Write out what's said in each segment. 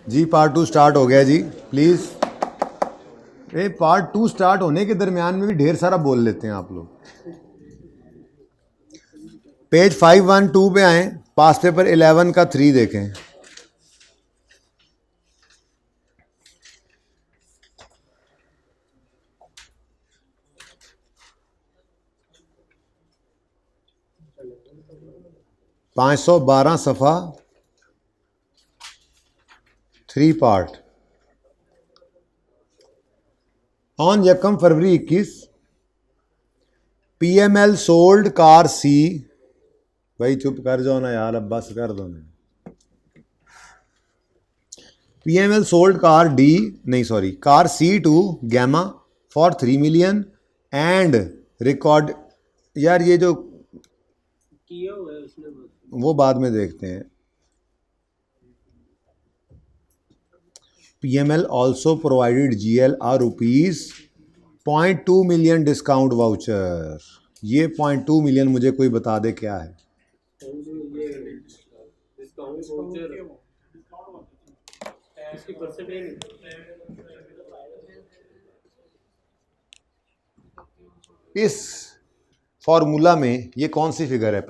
जी part 2 start हो गया जी, please. Part 2 start होने के दरमियान में भी ढेर सारा बोल लेते हैं आप लोग। पेज 512 पे आए, पास पेपर 11 का 3 देखें। $512 सफ़ा, 3 पार्ट। ऑन 1 फरवरी 21 PML सोल्ड कार सी। भाई चुप कर जाओ ना यार, अब बस कर दो ना। PML सोल्ड कार डी, नहीं sorry, car C to Gamma for 3 million and record. यार ये जो किया हुआ है उसने वो बाद में देखते हैं। PML also provided GL a ₹0.2 million discount voucher. ये 0.2 मिलियन मुझे कोई बता दे क्या है। इस फॉर्मूला में ये कौन सी फिगर है?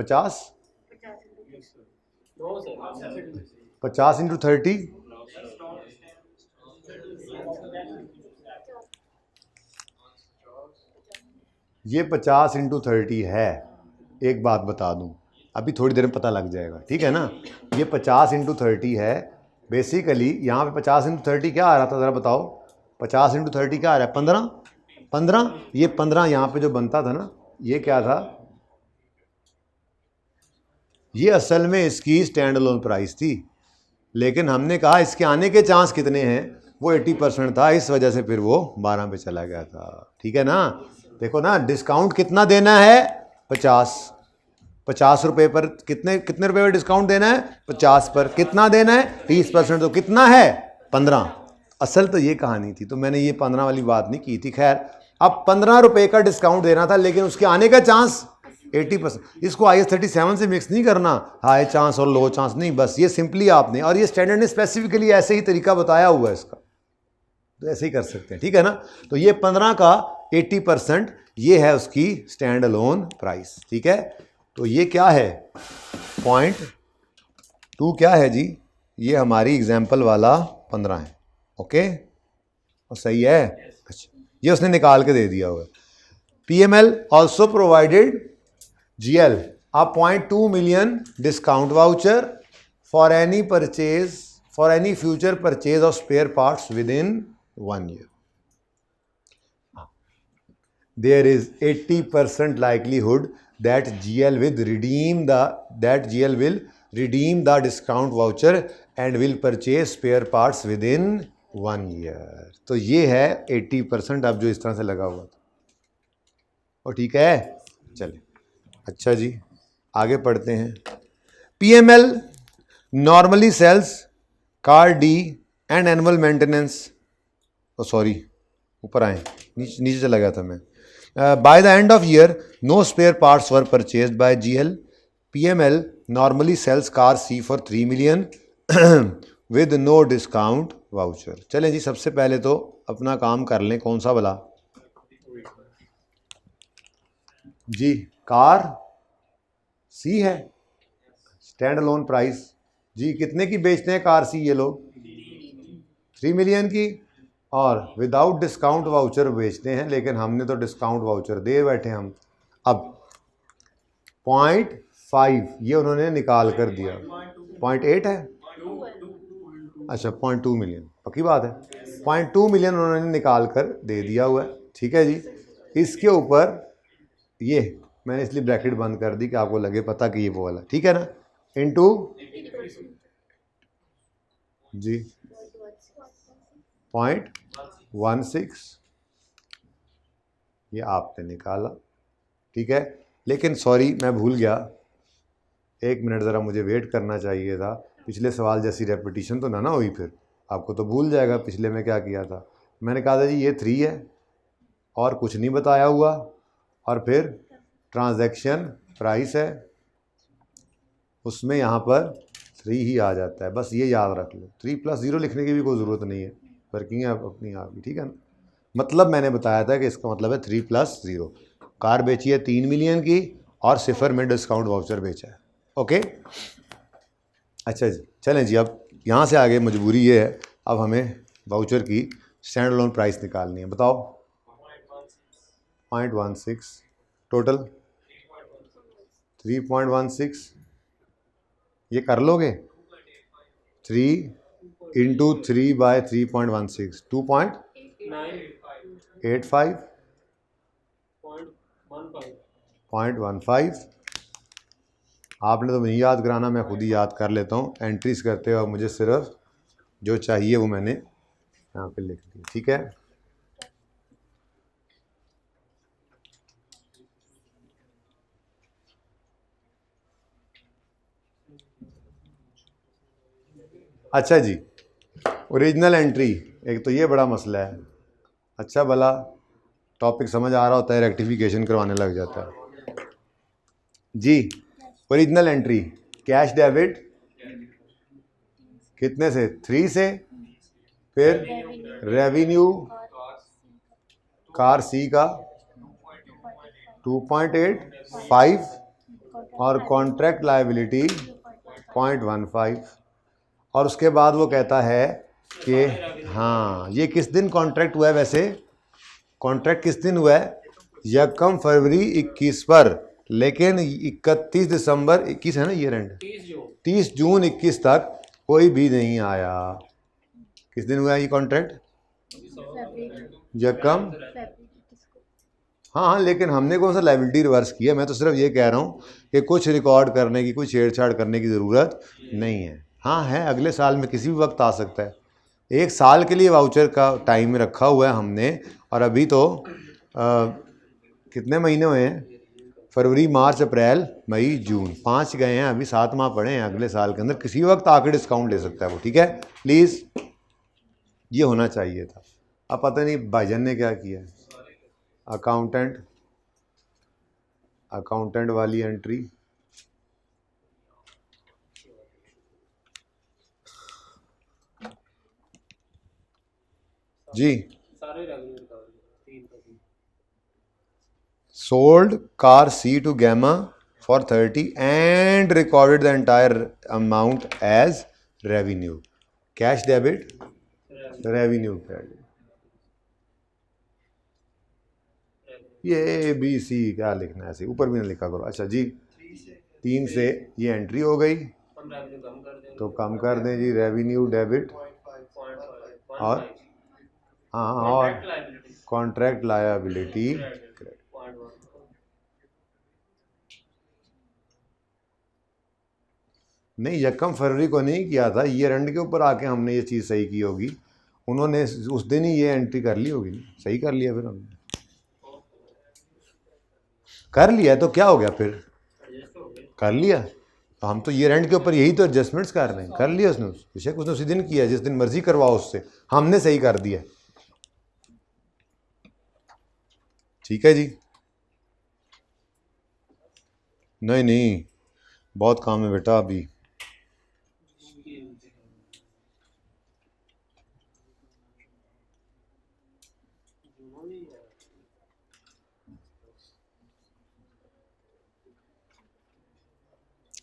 50 इंटू 30, ये 50 इंटू 30 है। एक बात बता दूं, अभी थोड़ी देर में पता लग जाएगा, ठीक है ना। ये 50 इंटू 30 है। बेसिकली यहाँ पे 50 इंटू 30 क्या आ रहा था, ज़रा बताओ। 50 इंटू 30 क्या आ रहा है? 15। ये 15 यहाँ पे जो बनता था ना, ये क्या था? ये असल में इसकी स्टैंड अलोन प्राइस थी, लेकिन हमने कहा इसके आने के चांस कितने हैं, वो 80% था, इस वजह से फिर वो 12 पे चला गया था, ठीक है ना। देखो ना, डिस्काउंट कितना देना है? 50 रुपये पर कितने रुपए पर डिस्काउंट देना है? 50 पर। कितना देना है? 30%। तो कितना है? 15। असल तो ये कहानी थी, तो मैंने ये 15 वाली बात नहीं की थी। खैर, अब 15 रुपये का डिस्काउंट देना था, लेकिन उसके आने का चांस 80%। इसको IS-37 से मिक्स नहीं करना, हाई चांस और लो चांस नहीं, बस ये सिंपली आपने, और ये स्टैंडर्ड ने स्पेसिफिकली ऐसे ही तरीका बताया हुआ है इसका, तो ऐसे ही कर सकते हैं, ठीक है ना। तो ये 15 का 80%, ये है उसकी स्टैंड अलोन प्राइस, ठीक है। तो ये क्या है? 0.2 क्या है जी? ये हमारी एग्जाम्पल वाला 15 है, ओके, और सही है। अच्छा, ये उसने निकाल के दे दिया हुआ है। PML also provided GL a 0.2 million discount voucher for any future purchase of spare parts within 1 year. There is 80% likelihood that GL will redeem the discount voucher and will purchase spare parts within 1 year. तो ये है 80%, अब जो इस तरह से लगा हुआ था, और ठीक है। चलिए, अच्छा जी, आगे पढ़ते हैं। PML normally sells car D and annual maintenance, sorry ऊपर आए, नीचे चला गया था मैं। By the end of year no spare parts were purchased by GL। PML normally sells car C for 3 million with no discount voucher. चलें जी, सबसे पहले तो अपना काम कर लें। कौन सा वाला जी? कार सी है, स्टैंड अलोन प्राइस जी। कितने की बेचते हैं कार सी ये लोग? 3 मिलियन की, और विदाउट डिस्काउंट वाउचर बेचते हैं, लेकिन हमने तो डिस्काउंट वाउचर दे बैठे हम। अब 0.5 ये उन्होंने निकाल कर दिया। 0.8 है, अच्छा 0.2 मिलियन, पक्की बात है। 0.2 मिलियन उन्होंने निकाल कर दे दिया हुआ है, ठीक है जी। इसके ऊपर ये मैंने इसलिए ब्रैकेट बंद कर दी कि आपको लगे पता कि ये वो वाला, ठीक है ना। इनटू जी 0.16, ये आपने निकाला, ठीक है। लेकिन सॉरी, मैं भूल गया, 1 मिनट ज़रा मुझे वेट करना चाहिए था। पिछले सवाल जैसी रेपिटिशन तो ना हुई, फिर आपको तो भूल जाएगा पिछले में क्या किया था। मैंने कहा था जी ये 3 है और कुछ नहीं बताया हुआ, और फिर ट्रांजैक्शन प्राइस है, उसमें यहाँ पर 3 ही आ जाता है, बस ये याद रख लो। 3 + 0 लिखने की भी कोई ज़रूरत नहीं है, वर्किंग है अपनी आप भी, ठीक है ना। मतलब मैंने बताया था कि इसका मतलब है 3 + 0। कार बेची है 3 मिलियन की और सिफर में डिस्काउंट वाउचर बेचा है। ओके, अच्छा जी, चलें जी, अब यहाँ से आगे मजबूरी ये है, अब हमें वाउचर की स्टैंड अलोन प्राइस निकालनी है। बताओ। 0.16 टोटल 3.16, ये कर लोगे? 3 × 3/3.16 2.85.15। आपने तो नहीं याद कराना, मैं खुद ही याद कर लेता हूँ। एंट्रीज करते हो मुझे सिर्फ जो चाहिए वो मैंने यहाँ पे लिख दी, ठीक है। अच्छा जी, ओरिजिनल एंट्री, एक तो ये बड़ा मसला है। अच्छा भला टॉपिक समझ आ रहा होता है, रेक्टिफिकेशन करवाने लग जाता है जी। ओरिजिनल एंट्री कैश डेबिट कितने से? 3 से। फिर रेवेन्यू कार सी का 2.85 और कॉन्ट्रैक्ट लायबिलिटी 0.15। और उसके बाद वो कहता है कि हाँ, ये किस दिन कॉन्ट्रैक्ट हुआ है? वैसे कॉन्ट्रैक्ट किस दिन हुआ है? 1 फरवरी 21 पर, लेकिन 31 दिसंबर 21 है ना ईयर एंड, 30 जून 21 तक कोई भी नहीं आया। किस दिन हुआ है ये कॉन्ट्रैक्ट? यकम। हाँ हाँ, लेकिन हमने कौन सा लाइबिलिटी रिवर्स किया? मैं तो सिर्फ ये कह रहा हूँ कि कुछ रिकॉर्ड करने की, कुछ छेड़छाड़ करने की ज़रूरत नहीं है। हाँ है, अगले साल में किसी भी वक्त आ सकता है। 1 साल के लिए वाउचर का टाइम रखा हुआ है हमने, और अभी तो कितने महीने हुए हैं? फरवरी, मार्च, अप्रैल, मई, जून, 5 गए हैं, अभी 7 माह पड़े हैं। अगले साल के अंदर किसी वक्त आके डिस्काउंट ले सकता है वो, ठीक है। प्लीज़, ये होना चाहिए था। अब पता नहीं भाईजान ने क्या किया है। अकाउंटेंट वाली entry ji. sold car C to Gamma for 30 and recorded the entire amount as revenue. Cash debit, revenue credit. ये ABC क्या लिखना है ऐसे, ऊपर भी ना लिखा करो। अच्छा जी, 3 से ये एंट्री हो गई, तो कम कर दें जी रेवेन्यू डेबिट और हाँ, और कॉन्ट्रैक्ट लायबिलिटी क्रेडिट। नहीं, 1 फरवरी को नहीं किया था, ईयर एंड के ऊपर आके हमने ये चीज़ सही की होगी। उन्होंने उस दिन ही ये एंट्री कर ली होगी, सही कर लिया। फिर हमने कर लिया तो क्या हो गया? फिर कर लिया तो हम तो ईयर एंड के ऊपर यही तो एडजस्टमेंट्स कर रहे हैं। कर लिया उसने, बेशक उसने उसी दिन किया, जिस दिन मर्जी करवाओ उससे, हमने सही कर दिया। ठीक है जी। नहीं नहीं, बहुत काम है बेटा अभी।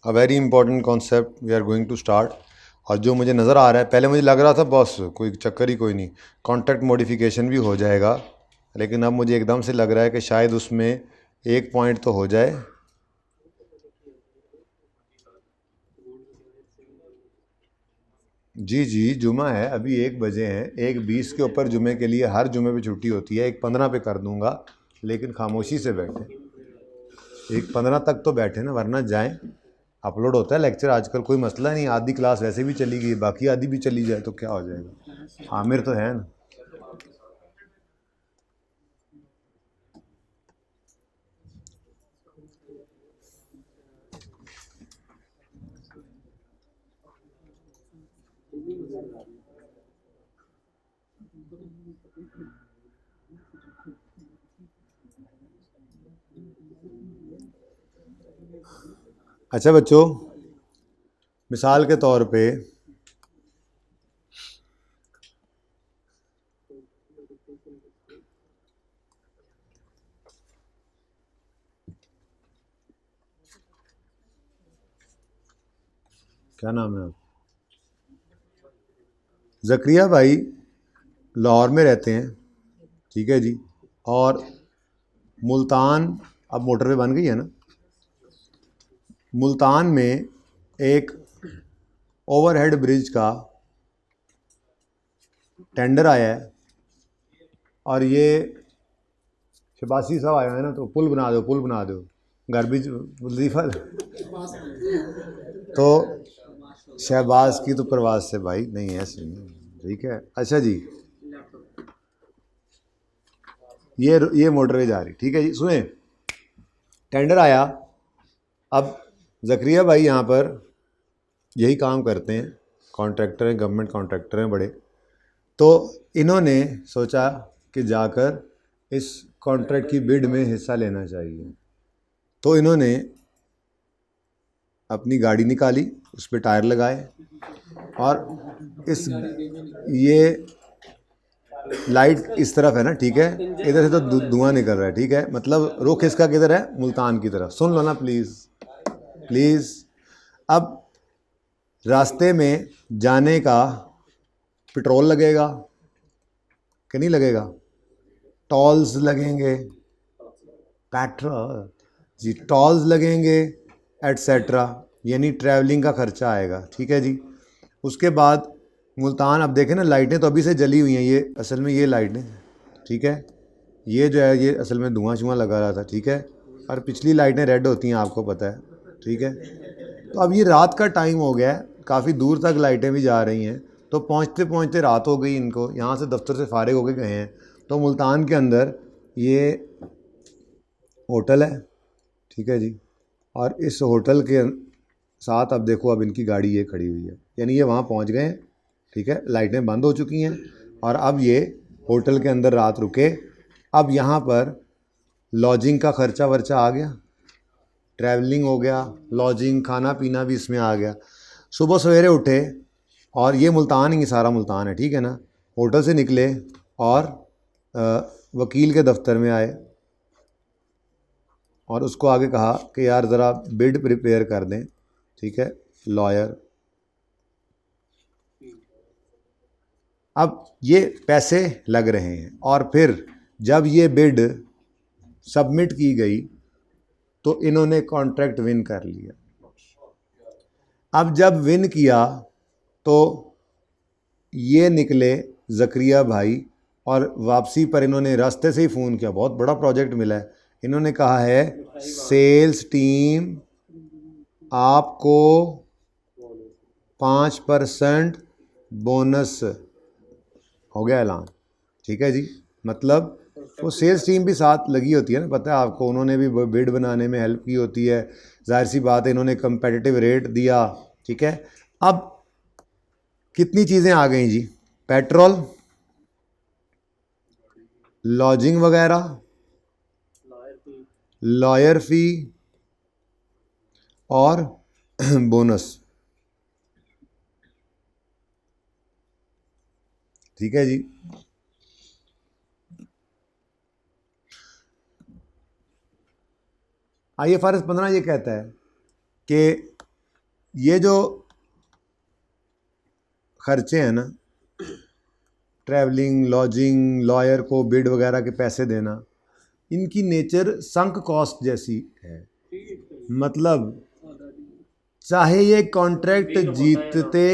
A very important concept we are going to start. और जो मुझे नज़र आ रहा है, पहले मुझे लग रहा था बॉस कोई चक्कर ही कोई नहीं, कॉन्ट्रैक्ट मॉडिफिकेशन भी हो जाएगा, लेकिन अब मुझे एकदम से लग रहा है कि शायद उसमें एक पॉइंट तो हो जाए। जी जी, जुमा है, अभी 1 बजे हैं, 1:20 के ऊपर जुमे के लिए हर जुमे पे छुट्टी होती है। 1:15 पे कर दूंगा, लेकिन खामोशी से बैठे, 1:15 तक तो बैठे ना, वरना जाएं। अपलोड होता है लेक्चर आजकल, कोई मसला नहीं। आधी क्लास वैसे भी चली गई, बाकी आधी भी चली जाए तो क्या हो जाएगा? आमिर तो है ना। अच्छा बच्चों, मिसाल के तौर पे क्या नाम है, ज़करिया भाई लाहौर में रहते हैं, ठीक है जी, और मुल्तान, अब मोटरवे बन गई है ना, मुल्तान में एक ओवरहेड ब्रिज का टेंडर आया है और ये शबासी साहब आए हैं ना, तो पुल बना दो, पुल बना दो, घर भी वजीफा। तो शहबाज की तो प्रवास से भाई नहीं है, ऐसे नहीं, ठीक है। अच्छा जी, ये मोटरवे जा रही, ठीक है जी। सुने, टेंडर आया, अब ज़करिया भाई यहाँ पर यही काम करते हैं, कॉन्ट्रैक्टर हैं, गवर्नमेंट कॉन्ट्रैक्टर हैं बड़े। तो इन्होंने सोचा कि जाकर इस कॉन्ट्रैक्ट की बिड में हिस्सा लेना चाहिए। तो इन्होंने अपनी गाड़ी निकाली, उस पर टायर लगाए और इस ये लाइट इस तरफ है ना, ठीक है, इधर से तो धुआं निकल रहा है, ठीक है, मतलब रुख इसका किधर है, मुल्तान की तरफ। सुन लो ना प्लीज़ प्लीज़। अब रास्ते में जाने का पेट्रोल लगेगा कि नहीं लगेगा, टोल्स लगेंगे, पेट्रोल जी, टोल्स लगेंगे एटसेट्रा, यानी ट्रैवलिंग का खर्चा आएगा, ठीक है जी। उसके बाद मुल्तान, अब देखें ना, लाइटें तो अभी से जली हुई हैं, ये असल में ये लाइटें, ठीक है, ये जो है ये असल में धुआं शुआं लगा रहा था, ठीक है, और पिछली लाइटें रेड होती हैं, आपको पता है, ठीक है। तो अब ये रात का टाइम हो गया है, काफ़ी दूर तक लाइटें भी जा रही हैं, तो पहुँचते पहुँचते रात हो गई इनको, यहाँ से दफ्तर से फारिग होके गए हैं। तो मुल्तान के अंदर ये होटल है, ठीक है जी, और इस होटल के साथ अब देखो, अब इनकी गाड़ी ये खड़ी हुई है, यानी ये वहाँ पहुँच गए हैं, ठीक है, लाइटें बंद हो चुकी हैं और अब ये होटल के अंदर रात रुके। अब यहाँ पर लॉजिंग का खर्चा वर्चा आ गया, ट्रैवलिंग हो गया, लॉजिंग, खाना पीना भी इसमें आ गया। सुबह सवेरे उठे और ये मुल्तान ही सारा मुल्तान है, ठीक है ना, होटल से निकले और वकील के दफ्तर में आए और उसको आगे कहा कि यार ज़रा बिड प्रिपेयर कर दें, ठीक है, लॉयर। अब ये पैसे लग रहे हैं और फिर जब ये बिड सबमिट की गई तो इन्होंने कॉन्ट्रैक्ट विन कर लिया। अब जब विन किया तो ये निकले ज़करिया भाई और वापसी पर इन्होंने रास्ते से ही फ़ोन किया, बहुत बड़ा प्रोजेक्ट मिला है, इन्होंने कहा है सेल्स टीम आपको 5% बोनस, हो गया ऐलान, ठीक है जी। मतलब वो सेल्स टीम भी साथ लगी होती है ना, पता है आपको, उन्होंने भी बिड बनाने में हेल्प की होती है, जाहिर सी बात है, इन्होंने कंपेटिटिव रेट दिया, ठीक है। अब कितनी चीज़ें आ गई जी, पेट्रोल, लॉजिंग वगैरह, लॉयर फी और बोनस, ठीक है जी। IFRS 15 ये कहता है कि ये जो खर्चे हैं ना, ट्रैवलिंग, लॉजिंग, लॉयर को बिड वगैरह के पैसे देना, इनकी नेचर संक कॉस्ट जैसी है। मतलब चाहे ये कॉन्ट्रैक्ट जीतते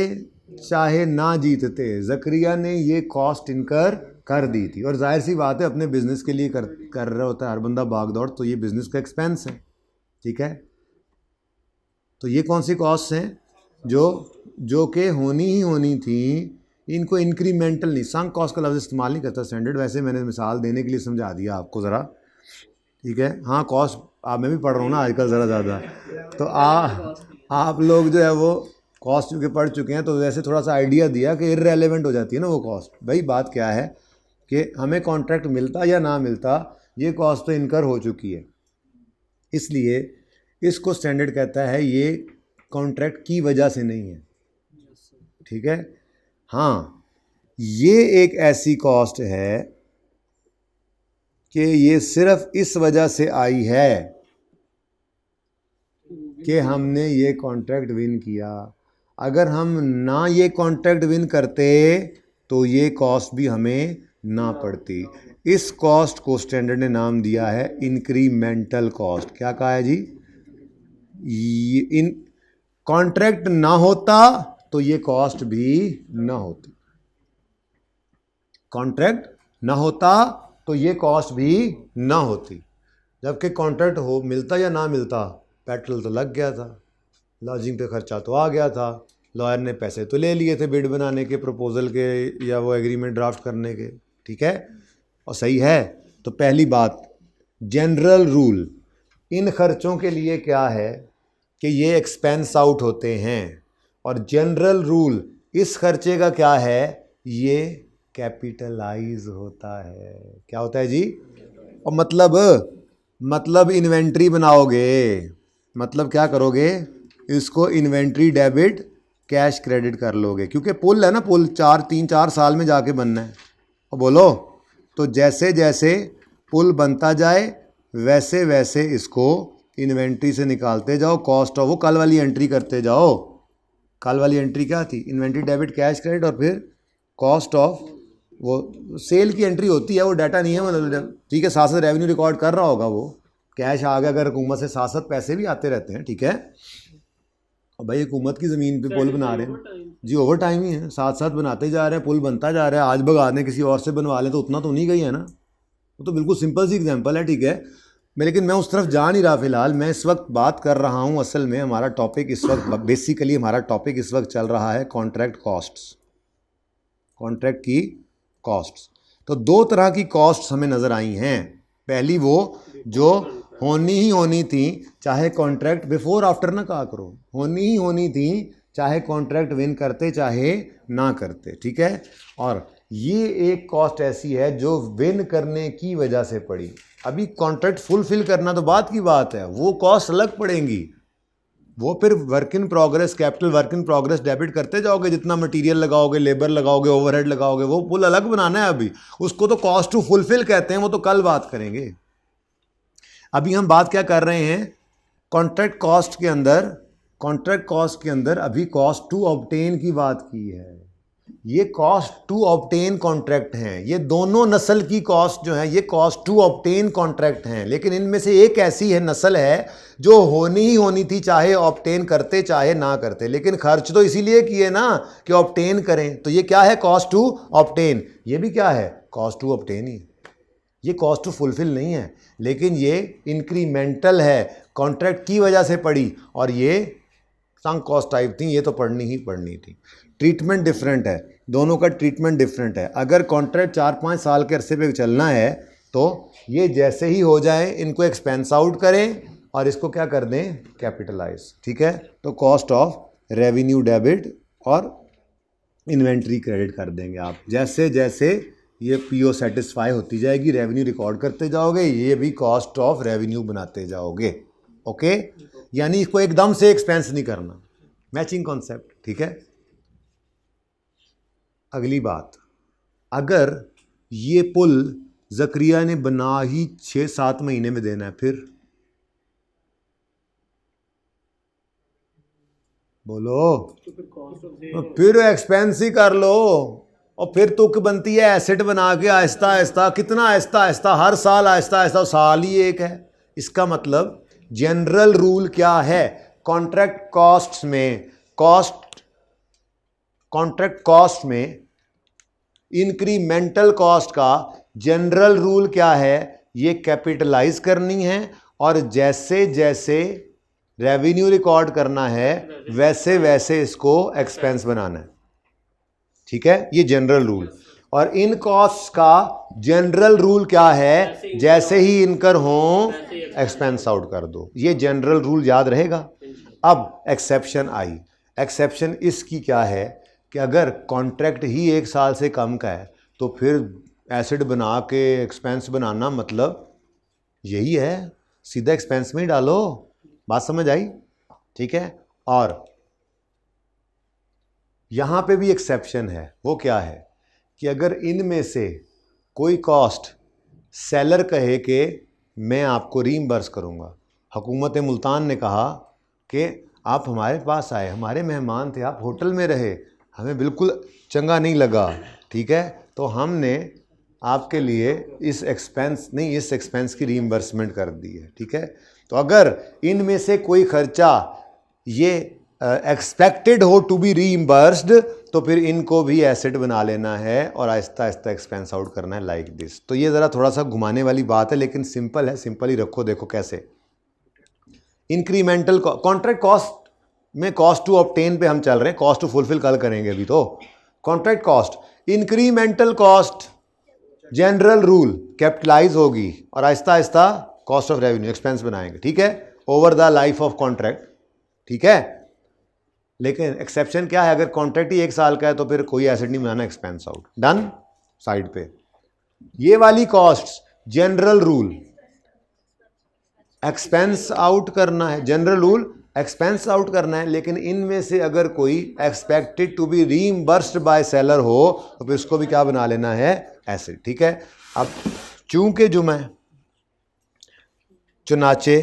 चाहे ना जीतते, ज़करिया ने ये कॉस्ट इनकर कर दी थी। और जाहिर सी बात है, अपने बिजनेस के लिए कर रहा होता है हर बंदा भाग दौड़, तो ये बिजनेस का एक्सपेंस है, ठीक है। तो ये कौन सी कॉस्ट हैं जो कि होनी ही होनी थी, इनको इंक्रीमेंटल नहीं, संक कॉस्ट का लफ्ज़ इस्तेमाल नहीं करता स्टैंडर्ड, वैसे मैंने मिसाल देने के लिए समझा दिया आपको ज़रा, ठीक है। हाँ, कॉस्ट मैं भी पढ़ रहा हूँ ना आजकल ज़रा ज़्यादा, तो आप लोग जो है वो कॉस्ट चूँकि पढ़ चुके हैं, तो वैसे थोड़ा सा आइडिया दिया कि इररेलेवेंट हो जाती है ना वो कॉस्ट। भाई बात क्या है कि हमें कॉन्ट्रैक्ट मिलता या ना मिलता, ये कॉस्ट तो इनकर हो चुकी है, इसलिए इसको स्टैंडर्ड कहता है ये कॉन्ट्रैक्ट की वजह से नहीं है, ठीक है। हाँ, ये एक ऐसी कॉस्ट है कि ये सिर्फ इस वजह से आई है कि हमने ये कॉन्ट्रैक्ट विन किया। अगर हम ना ये कॉन्ट्रैक्ट विन करते तो ये कॉस्ट भी हमें ना पड़ती। इस कॉस्ट को स्टैंडर्ड ने नाम दिया है इंक्रीमेंटल कॉस्ट। क्या कहा है जी? इन कॉन्ट्रैक्ट ना होता तो ये कॉस्ट भी ना होती, कॉन्ट्रैक्ट ना होता तो ये कॉस्ट भी ना होती। जबकि कॉन्ट्रैक्ट हो मिलता या ना मिलता, पेट्रोल तो लग गया था, लॉजिंग पे खर्चा तो आ गया था, लॉयर ने पैसे तो ले लिए थे बिड बनाने के, प्रपोजल के या वो एग्रीमेंट ड्राफ्ट करने के, ठीक है, और सही है। तो पहली बात, जनरल रूल इन खर्चों के लिए क्या है कि ये एक्सपेंस आउट होते हैं, और जनरल रूल इस खर्चे का क्या है, ये कैपिटलाइज होता है। क्या होता है जी? और मतलब इन्वेंट्री बनाओगे, मतलब क्या करोगे, इसको इन्वेंट्री डेबिट कैश क्रेडिट कर लोगे, क्योंकि पुल है ना, पुल 3-4 साल में जाके बनना है। और बोलो, तो जैसे जैसे पुल बनता जाए वैसे वैसे इसको इन्वेंट्री से निकालते जाओ, कॉस्ट ऑफ वो कल वाली एंट्री करते जाओ। कल वाली एंट्री क्या थी? इन्वेंट्री डेबिट कैश क्रेडिट, और फिर कॉस्ट ऑफ वो सेल की एंट्री होती है, वो डाटा नहीं है, मतलब ठीक है, साथ साथ रेवेन्यू रिकॉर्ड कर रहा होगा, वो कैश आ गया अगर हुकूमत से, साथ साथ पैसे भी आते रहते हैं, ठीक है। और भाई हुकूमत की ज़मीन पे पुल बना रहे हैं जी, ओवर टाइम ही है, साथ साथ बनाते जा रहे हैं, पुल बनता जा रहा है। आज बगा दें किसी और से बनवा लें तो उतना तो नहीं गई है ना, वो तो बिल्कुल सिंपल सी एग्जांपल है, ठीक है। लेकिन मैं उस तरफ जा नहीं रहा फ़िलहाल, मैं इस वक्त बात कर रहा हूँ, असल में हमारा टॉपिक इस वक्त बेसिकली हमारा टॉपिक इस वक्त चल रहा है कॉन्ट्रैक्ट कॉस्ट्स, कॉन्ट्रैक्ट की कॉस्ट्स। तो दो तरह की कॉस्ट्स हमें नज़र आई हैं। पहली वो जो होनी ही होनी थी, चाहे कॉन्ट्रैक्ट बिफोर आफ्टर ना कहा करो, होनी ही होनी थी, चाहे कॉन्ट्रैक्ट विन करते चाहे ना करते, ठीक है। और ये एक कॉस्ट ऐसी है जो विन करने की वजह से पड़ी। अभी कॉन्ट्रैक्ट फुलफिल करना तो बात की बात है, वो कॉस्ट अलग पड़ेंगी, वो फिर work in progress, capital work in progress debit करते जाओगे, जितना मटेरियल लगाओगे, लेबर लगाओगे, ओवरहेड लगाओगे, वो पुल अलग बनाना है अभी, उसको तो कॉस्ट टू फुलफिल कहते हैं, वो तो कल बात करेंगे। अभी हम बात क्या कर रहे हैं, कॉन्ट्रैक्ट कॉस्ट के अंदर, कॉन्ट्रैक्ट कॉस्ट के अंदर अभी कॉस्ट टू ऑब्टेन की बात की है। ये कॉस्ट टू ऑब्टेन कॉन्ट्रैक्ट हैं, ये दोनों नस्ल की कॉस्ट जो है ये कॉस्ट टू ऑब्टेन कॉन्ट्रैक्ट हैं, लेकिन इनमें से एक ऐसी है नस्ल है जो होनी ही होनी थी, चाहे ऑब्टेन करते चाहे ना करते, लेकिन खर्च तो इसीलिए किए ना कि ऑब्टेन करें। तो ये क्या है? Cost to obtain. ये भी क्या है? कॉस्ट टू ऑब्टेन ही। ये कॉस्ट टू फुलफिल नहीं है, लेकिन ये इंक्रीमेंटल है, कॉन्ट्रैक्ट की वजह से पड़ी, और ये संक कॉस्ट टाइप थी, ये तो पढ़नी ही पढ़नी थी। ट्रीटमेंट डिफरेंट है, दोनों का ट्रीटमेंट डिफरेंट है। अगर कॉन्ट्रैक्ट 4-5 साल के अरसे पे चलना है तो ये जैसे ही हो जाए इनको एक्सपेंस आउट करें और इसको क्या कर दें? कैपिटलाइज, ठीक है। तो कॉस्ट ऑफ रेवेन्यू डेबिट और इन्वेंट्री क्रेडिट कर देंगे आप। जैसे जैसे ये पीओ सेटिस्फाई होती जाएगी, रेवेन्यू रिकॉर्ड करते जाओगे, ये भी कॉस्ट ऑफ रेवेन्यू बनाते जाओगे, ओके। यानी इसको एकदम से एक्सपेंस नहीं करना, मैचिंग कॉन्सेप्ट, ठीक है। अगली बात, अगर ये पुल ज़करिया ने बना ही 6-7 महीने में देना है, बोलो, तो फिर एक्सपेंस ही कर लो, और फिर तुक बनती है एसेट बना के आहिस्ता आहिस्ता, कितना आहिस्ता आहिस्ता, हर साल आहिस्ता आहिस्ता, साल ही एक है। इसका मतलब जनरल रूल क्या है कॉन्ट्रैक्ट कॉस्ट में? कॉन्ट्रैक्ट कॉस्ट में इंक्रीमेंटल कॉस्ट का जनरल रूल क्या है? ये कैपिटलाइज करनी है, और जैसे जैसे रेवेन्यू रिकॉर्ड करना है वैसे वैसे इसको एक्सपेंस बनाना है, ठीक है। ये जनरल रूल। और इन कॉस्ट का जनरल रूल क्या है? जैसे ही इनकर हो एक्सपेंस आउट कर दो, ये जनरल रूल याद रहेगा। अब एक्सेप्शन आई। एक्सेप्शन इसकी क्या है कि अगर कॉन्ट्रैक्ट ही 1 साल से कम का है तो फिर एसेट बना के एक्सपेंस बनाना मतलब यही है, सीधा एक्सपेंस में ही डालो। बात समझ आई? ठीक है। और यहां पे भी एक्सेप्शन है। वो क्या है कि अगर इनमें से कोई कॉस्ट सेलर कहे कि मैं आपको रीइंबर्स करूंगा, हुकूमत मुल्तान ने कहा कि आप हमारे पास आए, हमारे मेहमान थे, आप होटल में रहे, हमें बिल्कुल चंगा नहीं लगा, ठीक है, तो हमने आपके लिए इस एक्सपेंस की रीइंबर्समेंट कर दी है, ठीक है। तो अगर इनमें से कोई खर्चा ये एक्सपेक्टेड हो टू बी रीइंबर्स्ड, तो फिर इनको भी एसेट बना लेना है और आहिस्ता आहिस्ता एक्सपेंस आउट करना है लाइक दिस। तो ये ज़रा थोड़ा सा घुमाने वाली बात है, लेकिन सिंपल है, सिंपल ही रखो। देखो कैसे इंक्रीमेंटल कॉन्ट्रैक्ट कॉस्ट में कॉस्ट टू ऑब्टेन पे हम चल रहे हैं, कॉस्ट टू फुलफिल कल करेंगे अभी। तो contract cost, incremental cost general rule capitalize होगी और Aahista Aahista cost of revenue expense बनाएंगे, ठीक है, over the life of contract, ठीक है। लेकिन एक्सेप्शन क्या है, अगर कॉन्ट्रैक्ट ही 1 साल का है तो फिर कोई एसेट नहीं बनाना, एक्सपेंस आउट, डन, साइड पे। ये वाली cost general rule expense out करना है, जनरल रूल एक्सपेंस आउट करना है, लेकिन इनमें से अगर कोई expected to be reimbursed by seller हो तो फिर उसको भी क्या बना लेना है, एसेट, ठीक है। अब चूंकि जो मैं चुनाचे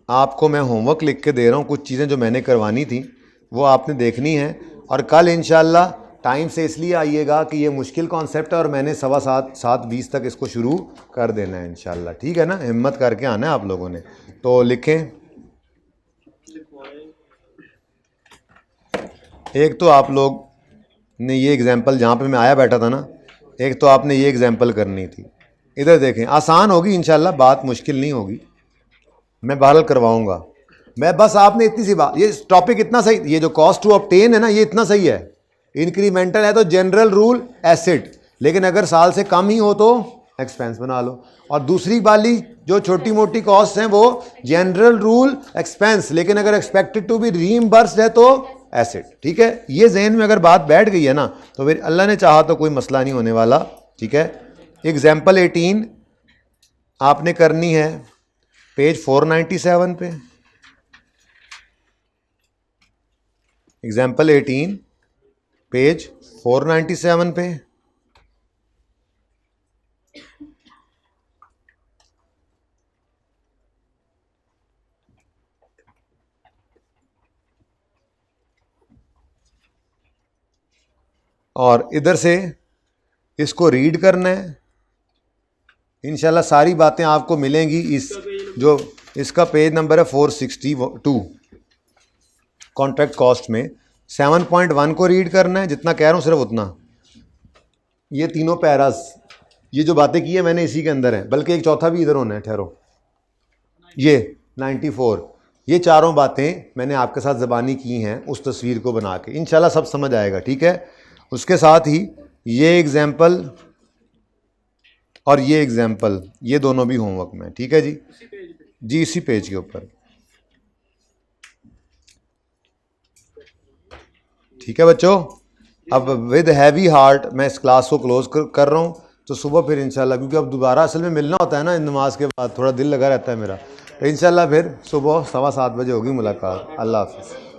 आपको मैं होमवर्क लिख के दे रहा हूँ, कुछ चीज़ें जो मैंने करवानी थी वो आपने देखनी है, और कल इंशाल्लाह टाइम से इसलिए आइएगा कि ये मुश्किल कॉन्सेप्ट है और मैंने 7:15 तक इसको शुरू कर देना है इंशाल्लाह, ठीक है ना। हिम्मत करके आना है आप लोगों ने। तो लिखें, एक तो आप लोग ने ये एग्जाम्पल जहाँ पे मैं आया बैठा था ना, एक तो आपने ये एग्जाम्पल करनी थी। इधर देखें, आसान होगी इंशाल्लाह, बात मुश्किल नहीं होगी, मैं बहरहाल करवाऊँगा। मैं बस आपने इतनी सी बात, ये टॉपिक इतना सही, ये जो कॉस्ट टू ऑब्टेन है ना, ये इतना सही है। इंक्रीमेंटल है तो जनरल रूल एसेट, लेकिन अगर साल से कम ही हो तो एक्सपेंस बना लो। और दूसरी वाली जो छोटी मोटी कॉस्ट हैं वो जनरल रूल एक्सपेंस, लेकिन अगर एक्सपेक्टेड टू बी रीइंबर्स्ड है तो एसेट, ठीक है। ये जहन में अगर बात बैठ गई है ना तो फिर अल्लाह ने चाहा तो कोई मसला नहीं होने वाला, ठीक है। एग्जाम्पल 18 आपने करनी है पेज 497 पे। एग्जाम्पल 18 पेज 497 पे। और इधर से इसको रीड करना है, इंशाल्लाह सारी बातें आपको मिलेंगी। इस जो इसका पेज नंबर है 462 कॉन्ट्रैक्ट कॉस्ट में 7.1 को रीड करना है, जितना कह रहा हूँ सिर्फ उतना। ये तीनों पैरास, ये जो बातें की है मैंने इसी के अंदर है, बल्कि एक चौथा भी इधर होना है, ठहरो, ये 94, ये चारों बातें मैंने आपके साथ ज़बानी की हैं उस तस्वीर को बना के, इंशाल्लाह सब समझ आएगा, ठीक है। उसके साथ ही ये एग्जाम्पल और ये एग्जाम्पल, ये दोनों भी होमवर्क में, ठीक है जी, जी इसी पेज के ऊपर, ठीक है बच्चों। अब विद हैवी हार्ट मैं इस क्लास को क्लोज कर रहा हूँ, तो सुबह फिर इंशाल्लाह, क्योंकि अब दोबारा असल में मिलना होता है ना नमाज के बाद, थोड़ा दिल लगा रहता है मेरा, तो इंशाल्लाह फिर सुबह 7:15 बजे होगी मुलाकात। अल्लाह हाफ़िज़।